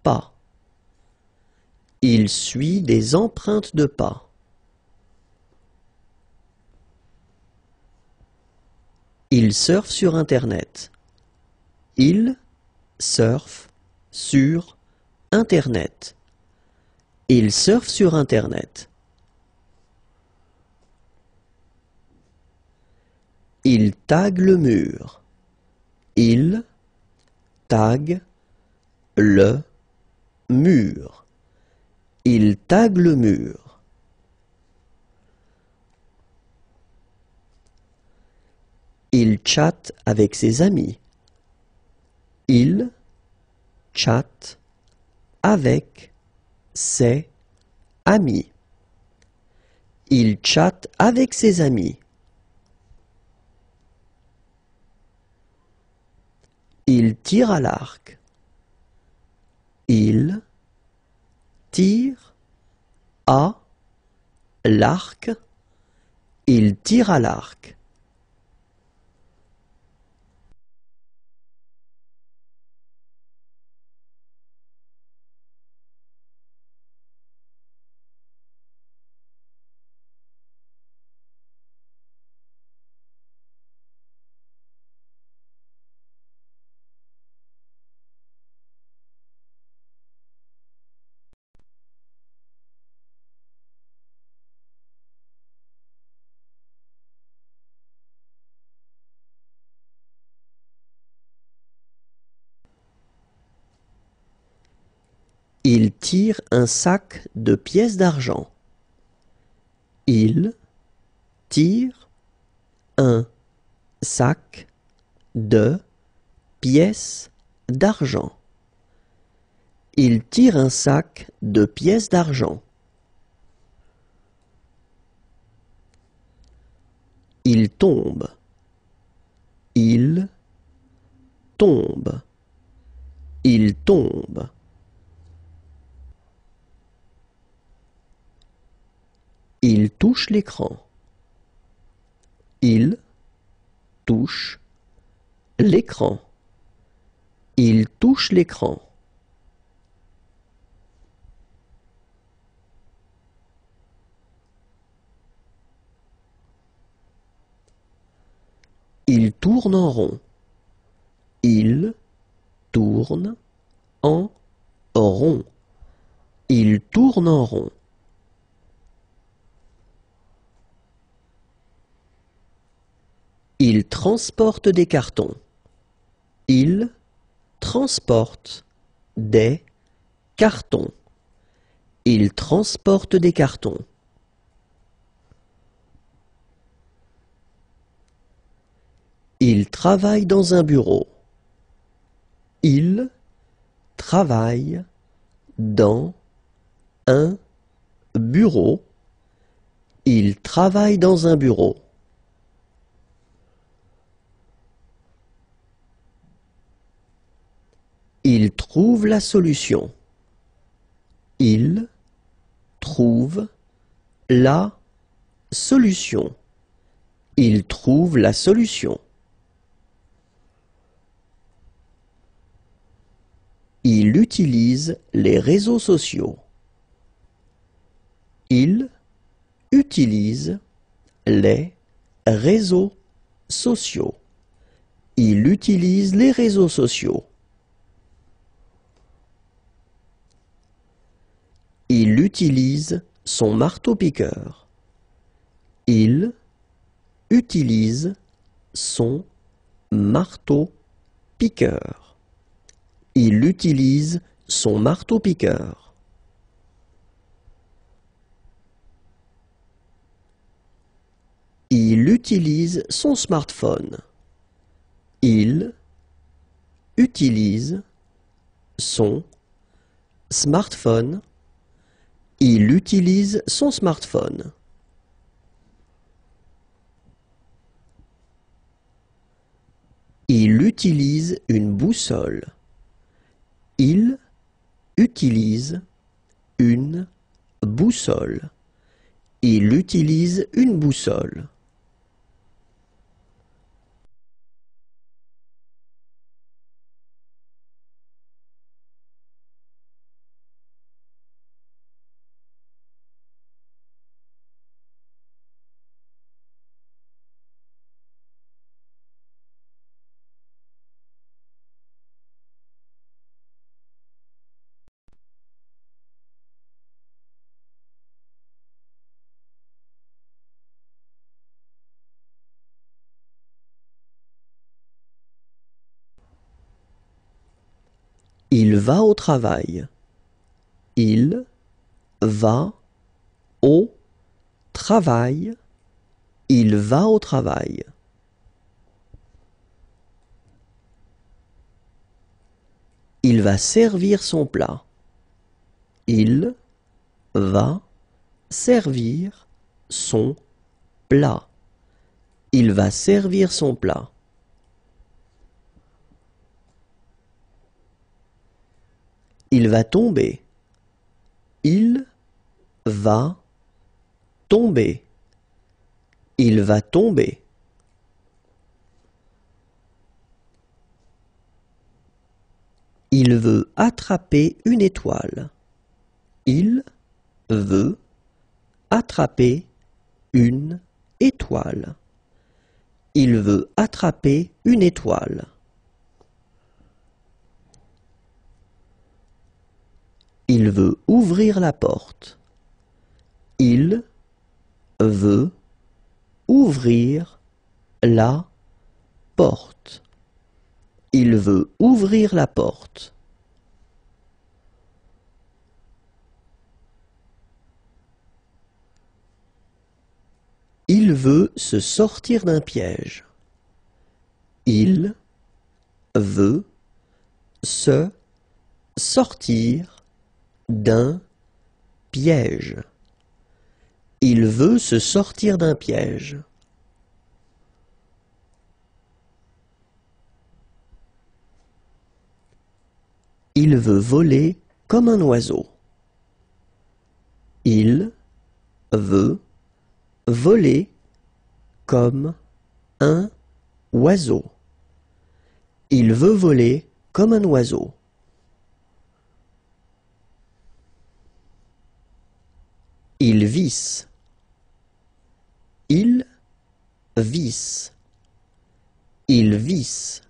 pas. Il suit des empreintes de pas. Il surfe sur Internet. Il surfe sur Internet. Il surfe sur Internet. Il tague le mur. Il tague le mur. Il tague le mur. Il chatte avec ses amis. Il chatte avec ses amis. Il chatte avec ses amis. Il tire à l'arc. Il tire à l'arc. Il tire à l'arc. Il tire un sac de pièces d'argent. Il tire un sac de pièces d'argent. Il tire un sac de pièces d'argent. Il tombe. Il tombe. Il tombe. Il touche l'écran. Il touche l'écran. Il touche l'écran. Il tourne en rond. Il tourne en rond. Il tourne en rond. Il transporte des cartons. Il transporte des cartons. Il transporte des cartons. Il travaille dans un bureau. Il travaille dans un bureau. Il travaille dans un bureau. Il trouve la solution. Il trouve la solution. Il trouve la solution. Il utilise les réseaux sociaux. Il utilise les réseaux sociaux. Il utilise les réseaux sociaux. Il utilise son marteau-piqueur. Il utilise son marteau-piqueur. Il utilise son marteau-piqueur. Il utilise son smartphone. Il utilise son smartphone. Il utilise son smartphone. Il utilise une boussole. Il utilise une boussole. Il utilise une boussole. Il va au travail. Il va au travail. Il va au travail. Il va servir son plat. Il va servir son plat. Il va servir son plat. Il va tomber. Il va tomber. Il va tomber. Il veut attraper une étoile. Il veut attraper une étoile. Il veut attraper une étoile. Il veut ouvrir la porte. Il veut ouvrir la porte. Il veut ouvrir la porte. Il veut se sortir d'un piège. Il veut se sortir d'un piège. Il veut se sortir d'un piège. Il veut voler comme un oiseau. Il veut voler comme un oiseau. Il veut voler comme un oiseau. Il visse. Il visse. Il visse.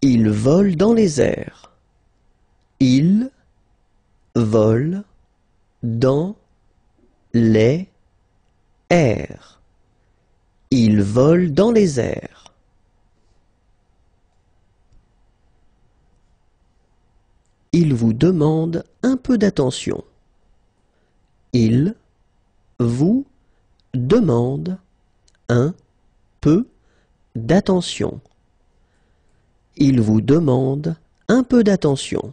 Il vole dans les airs. Il vole dans les airs. Il vole dans les airs. Il vous demande un peu d'attention. Il vous demande un peu d'attention. Il vous demande un peu d'attention.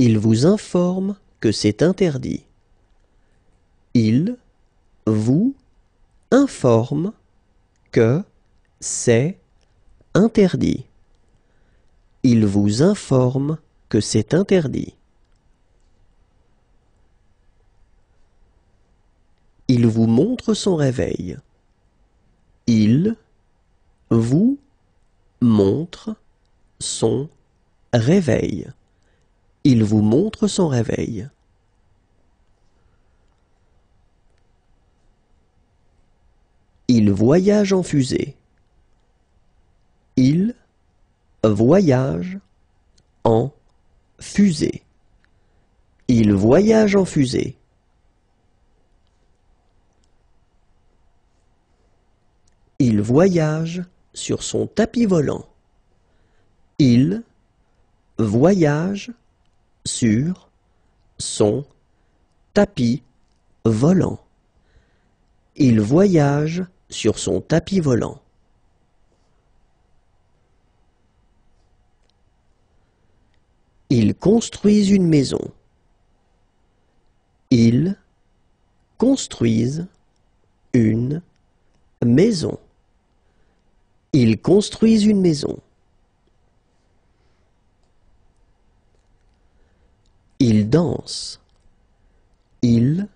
Il vous informe que c'est interdit. Il vous informe que c'est interdit. Il vous informe que c'est interdit. Il vous montre son réveil. Il vous montre son réveil. Il vous montre son réveil. Il voyage en fusée. Il voyage en fusée. Il voyage en fusée. Il voyage sur son tapis volant. Il voyage sur son tapis volant. Il voyage sur son tapis volant. Ils construisent une maison. Ils construisent une maison. Ils construisent une maison. danse. Il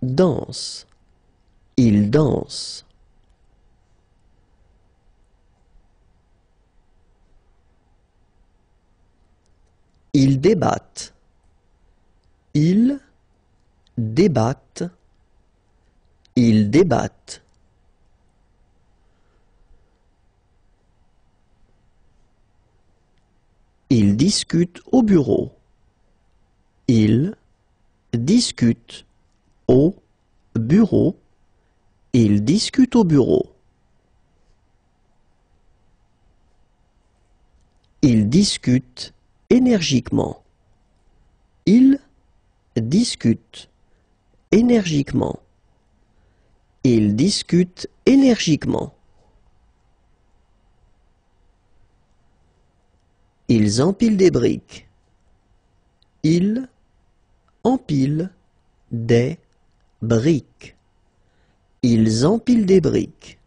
danse. Il danse. Ils débattent. Ils débattent. Ils débattent. Ils discutent au bureau. Ils discutent au bureau. Ils discutent au bureau. Ils discutent énergiquement. Ils discutent énergiquement. Ils discutent énergiquement. Ils empilent des briques. Ils empilent des briques. Ils empilent des briques.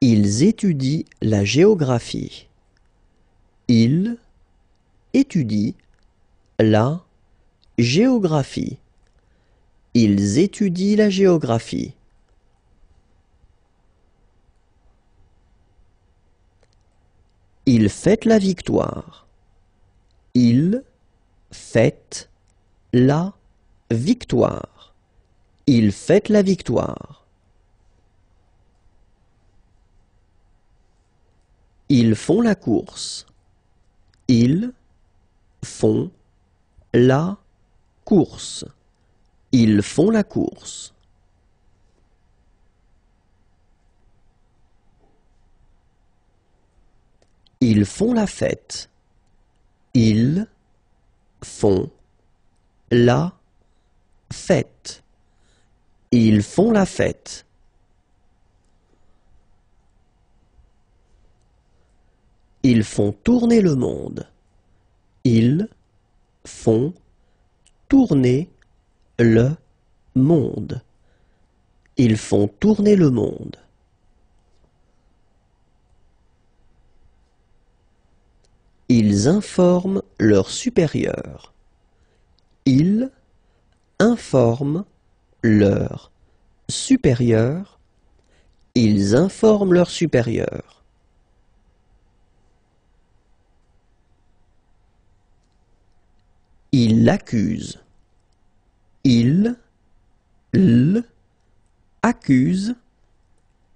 Ils étudient la géographie. Ils étudient la géographie. Ils étudient la géographie. Ils fêtent la victoire. Ils fêtent la victoire. Ils fêtent la victoire. Ils font la course. Ils font la course. Ils font la course. Ils font la fête. Ils font la fête. Ils font la fête. Ils font tourner le monde. Ils font tourner le monde. Ils font tourner le monde. Ils informent leurs supérieurs. Ils informent leurs supérieurs. Ils informent leurs supérieurs. Ils l'accusent. Ils l'accusent.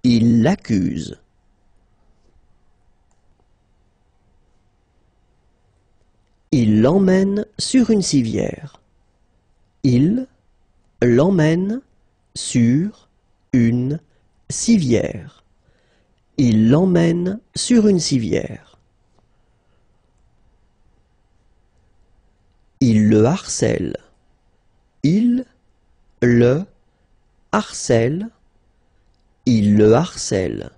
Ils l'accusent. Il l'emmène sur une civière. Il l'emmène sur une civière. Il l'emmène sur une civière. Il le harcèle. Il le harcèle. Il le harcèle.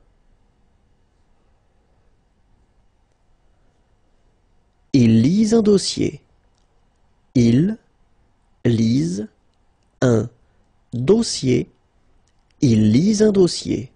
Il lise un dossier. Il lise un dossier. Il lise un dossier.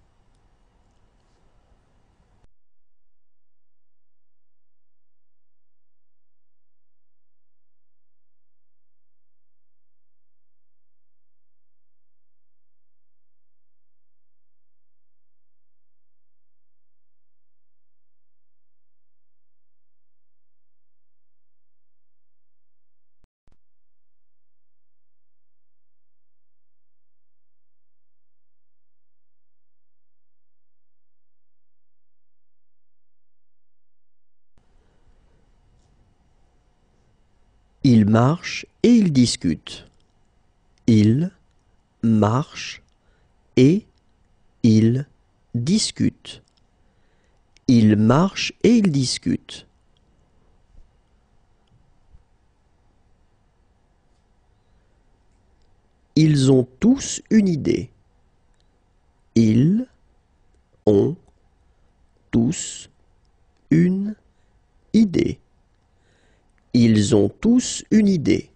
Ils marchent et ils discutent. Ils marchent et ils discutent. Ils marchent et ils discutent. Ils ont tous une idée. Ils ont tous une idée. Ils ont tous une idée.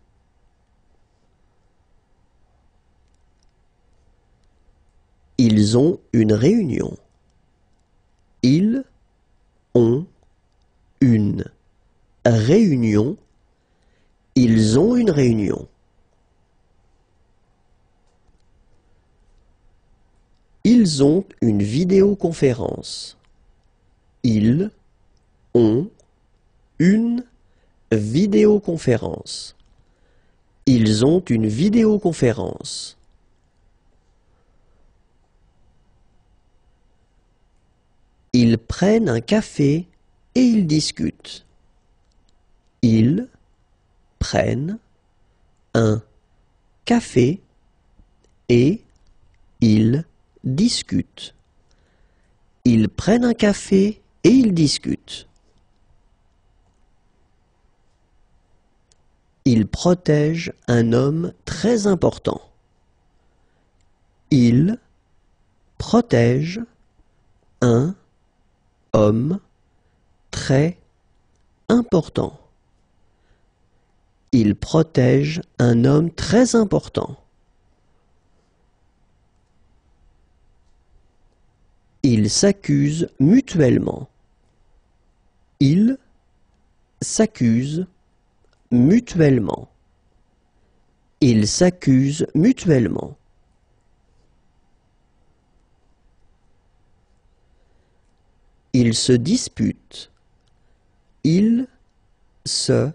Ils ont une réunion. Ils ont une réunion. Ils ont une réunion. Ils ont une vidéoconférence. Ils ont une vidéoconférence. Ils ont une vidéoconférence. Ils prennent un café et ils discutent. Ils prennent un café et ils discutent. Ils prennent un café et ils discutent. Ils protègent un homme très important. Ils protègent un homme très important. Ils protègent un homme très important. Ils s'accusent mutuellement. Ils s'accusent mutuellement. Ils s'accusent mutuellement. Ils se disputent. Ils se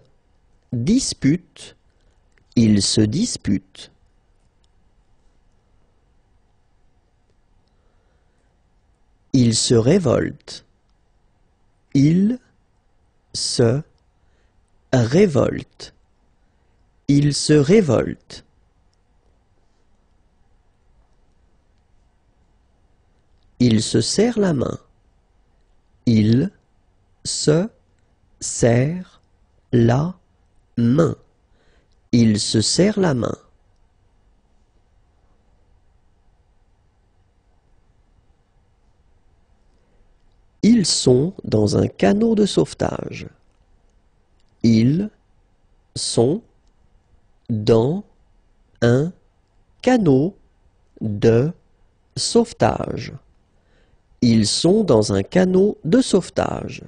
disputent. Ils se disputent. Ils se révoltent. Ils se révoltent. Ils se révoltent. Ils se serrent la main. Ils se serrent la main. Ils se serrent la main. Ils sont dans un canot de sauvetage. Ils sont dans un canot de sauvetage. Ils sont dans un canot de sauvetage.